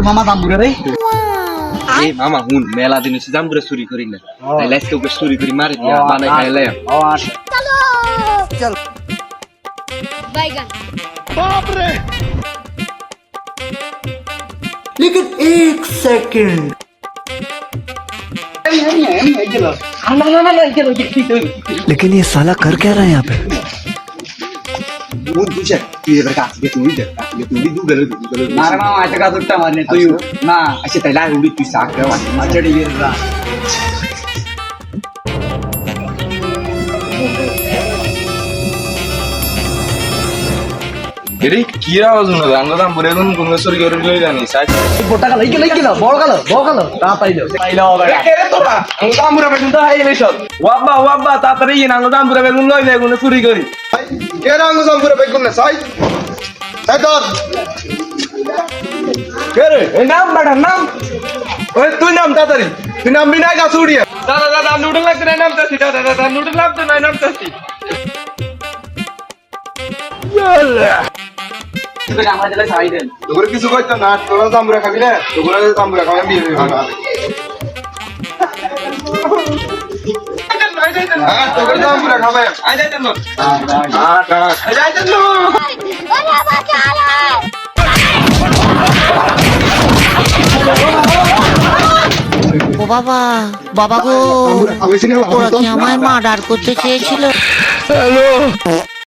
মামা জাম্বুরে রে এই মামা হুন মেলা দিন হচ্ছে জাম্বুরে চুরি করি না তাইলে আজকে ওকে চুরি করি মারি দিয়া বানাই খাইলে ও আস চল बैगन लेकिन एक सेकंड लेकिन ये साला कर क्या रहा है यहाँ पे मारे मामा आता का सुट्टा मारने तू ना असे त्याला एवढी तू साखर वाटते माझ्या डिगेरला এরে কি আওয়াজ হলো আমরা জাম্বুরে কোন কোন চুরি করে লই জানি সাইড পোটাকা লাইকে বড় কালো তাড়াতাড়ি দাও পাইলো বেটা কেরে তোরা আমরা জাম্বুরে বেগুন তো হাইলে সব ওয়াব্বা তাড়াতাড়ি ইন আমরা জাম্বুরে বেগুন লই না কোন চুরি করি কেরে আমরা জাম্বুরে বেগুন না সাইড সাইড কেরে এই নাম বেটা নাম ওই তুই নাম তাড়াতাড়ি তুই নাম বিনা গাছ উড়িয়া দাদা নুডল লাগতে না নাম তাছি দাদা নুডল লাগতে না নাম তাছি আমরা দিলে ছাই দেন তোরে কিছু কইতো না তোরা জাম্বুরে খাবি না তোরা জাম্বুরে খাবি বিয়ে হইবে তোকে জাম্বুরে খাবে আই যাইতেন না আই যাইতেন না ও বাবা বাবা গো ওরা কি আমায় মার্ডার করতে চেয়েছিল? হ্যালো